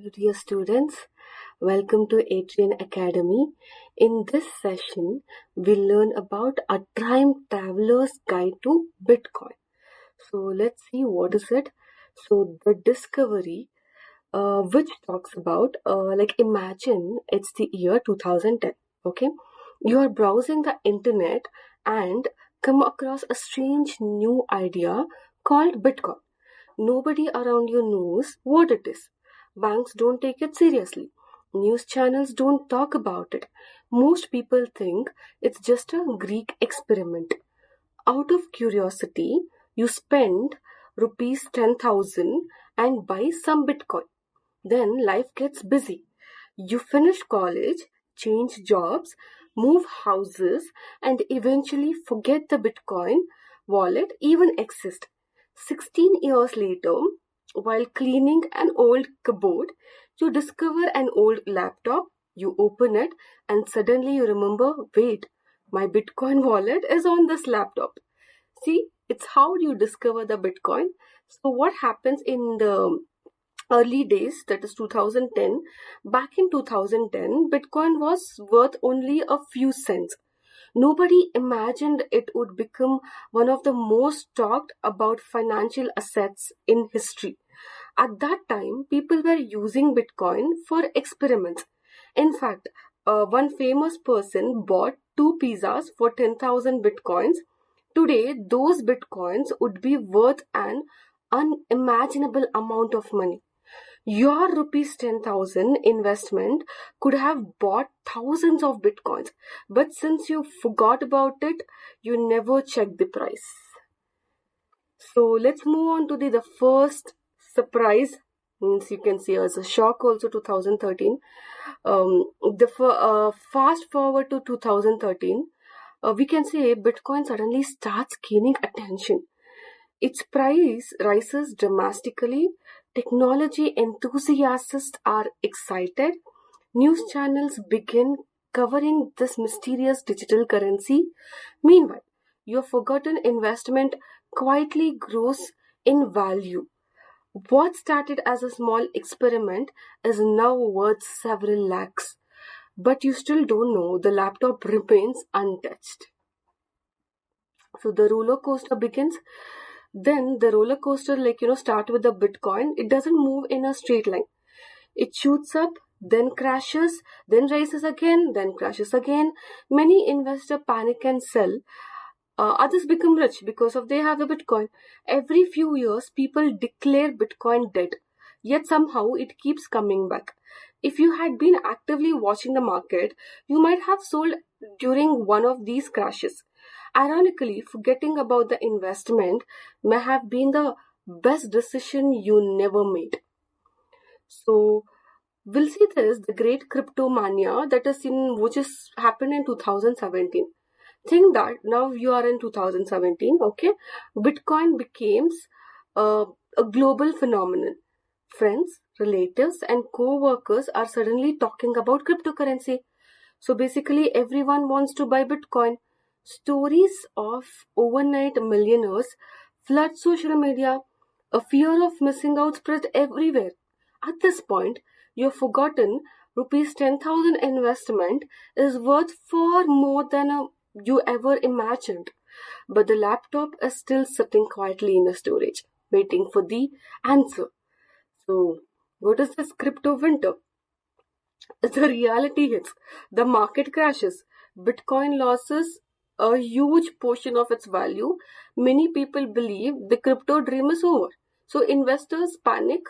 Hello, dear students. Welcome to Adrian Academy. In this session, we'll learn about a time traveler's guide to Bitcoin. So let's see what is it. So the discovery, which talks about, imagine it's the year 2010. Okay, you are browsing the internet and come across a strange new idea called Bitcoin. Nobody around you knows what it is. Banks don't take it seriously. News channels don't talk about it. Most people think it's just a Greek experiment. Out of curiosity, you spend rupees 10,000 and buy some Bitcoin. Then life gets busy. You finish college, change jobs, move houses, and eventually forget the Bitcoin wallet even exists. 16 years later, while cleaning an old cupboard, you discover an old laptop, you open it, and suddenly you remember, wait, my Bitcoin wallet is on this laptop. See, it's how you discover the Bitcoin. So what happens in the early days, that is 2010, back in 2010, Bitcoin was worth only a few cents. Nobody imagined it would become one of the most talked about financial assets in history. At that time, people were using Bitcoin for experiments. In fact, one famous person bought two pizzas for 10,000 Bitcoins. Today, those Bitcoins would be worth an unimaginable amount of money. Your rupees 10,000 investment could have bought thousands of bitcoins, but since you forgot about it, you never checked the price. So let's move on to the first surprise. Means you can see as a shock also 2013. Fast forward to 2013, we can say Bitcoin suddenly starts gaining attention. Its price rises dramatically. Technology enthusiasts are excited. News channels begin covering this mysterious digital currency. Meanwhile, your forgotten investment quietly grows in value. What started as a small experiment is now worth several lakhs. But you still don't know the laptop remains untouched. So the roller coaster begins. Then the roller coaster, start with the Bitcoin. It doesn't move in a straight line. It shoots up, then crashes, then rises again, then crashes again. Many investors panic and sell. Others become rich because of they have the Bitcoin. Every few years, people declare Bitcoin dead. Yet somehow it keeps coming back. If you had been actively watching the market, you might have sold during one of these crashes. Ironically, forgetting about the investment may have been the best decision you never made. So we'll see this, the great crypto mania that is in which is happened in 2017. Think that now you are in 2017, okay? Bitcoin becomes a global phenomenon. Friends, relatives, and co-workers are suddenly talking about cryptocurrency. So basically, everyone wants to buy Bitcoin. Stories of overnight millionaires flood social media. A fear of missing out spread everywhere. At this point, you've forgotten rupees 10,000 investment is worth far more than you ever imagined. But the laptop is still sitting quietly in the storage, waiting for the answer. So, what is this crypto winter? The reality hits. The market crashes. Bitcoin loses a huge portion of its value. Many people believe the crypto dream is over. So investors panic.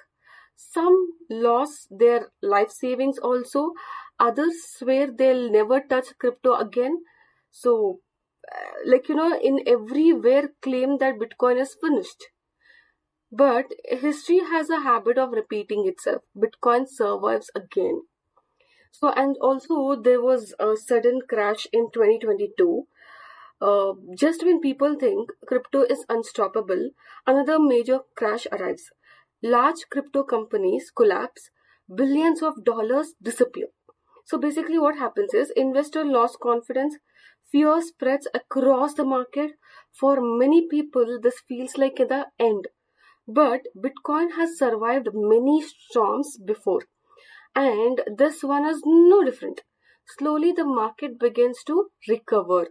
Some lose their life savings also. Others swear they'll never touch crypto again. So, in everywhere claim that Bitcoin is finished. But history has a habit of repeating itself. Bitcoin survives again. So, and also there was a sudden crash in 2022. Just when people think crypto is unstoppable, another major crash arrives. Large crypto companies collapse, billions of dollars disappear. So basically what happens is investor lost confidence, fear spreads across the market. For many people, this feels like the end. But Bitcoin has survived many storms before. And this one is no different. Slowly, the market begins to recover.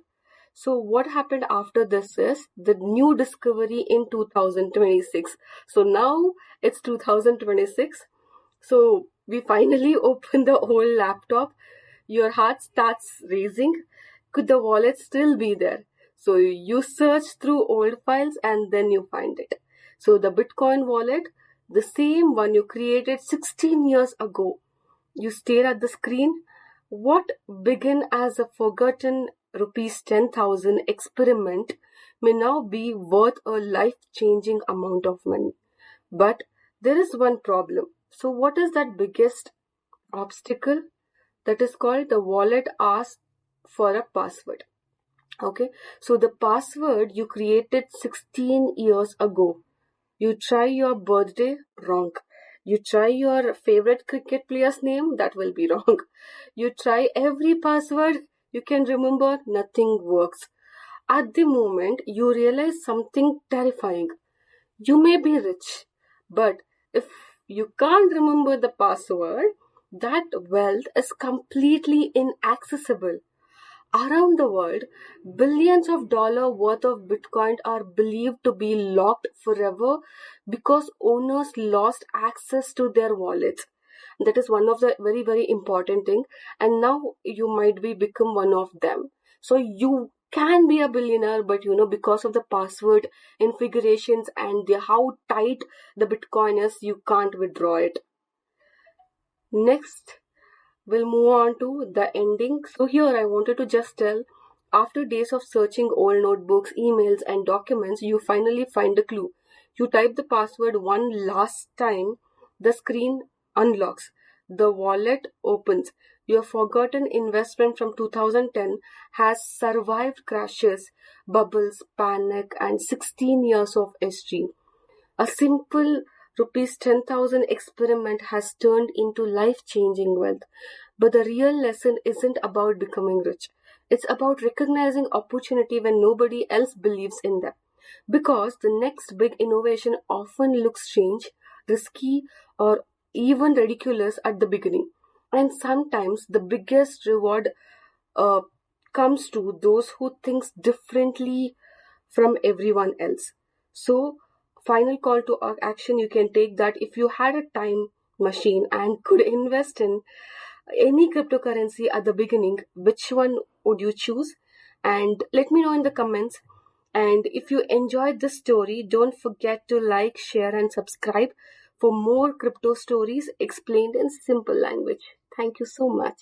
So, what happened after this is the new discovery in 2026. So, now it's 2026. So, we finally open the old laptop. Your heart starts racing. Could the wallet still be there? So, you search through old files and then you find it. So, the Bitcoin wallet, the same one you created 16 years ago, you stare at the screen. What began as a forgotten rupees 10,000 experiment may now be worth a life changing amount of money. But there is one problem. So, what is that biggest obstacle? That is called the wallet asks for a password. Okay, so the password you created 16 years ago. You try your birthday, wrong. You try your favorite cricket player's name, that will be wrong. You try every password you can remember, nothing works. At the moment, you realize something terrifying. You may be rich, but if you can't remember the password, that wealth is completely inaccessible. Around the world, billions of dollars worth of Bitcoin are believed to be locked forever because owners lost access to their wallets. That is one of the very, very important thing. And now you might be become one of them. So you can be a billionaire, but because of the password configurations and how tight the Bitcoin is, you can't withdraw it. Next, we'll move on to the ending. So here I wanted to just tell, after days of searching old notebooks, emails and documents, you finally find a clue. You type the password one last time, the screen unlocks, the wallet opens. Your forgotten investment from 2010 has survived crashes, bubbles, panic and 16 years of history. A simple rupees 10,000 experiment has turned into life-changing wealth. But the real lesson isn't about becoming rich. It's about recognizing opportunity when nobody else believes in them. Because the next big innovation often looks strange, risky, or even ridiculous at the beginning. And sometimes the biggest reward uh, comes to those who thinks differently from everyone else. So, final call to action you can take that if you had a time machine and could invest in any cryptocurrency at the beginning, which one would you choose? And let me know in the comments. And if you enjoyed this story, don't forget to like, share, and subscribe for more crypto stories explained in simple language. Thank you so much.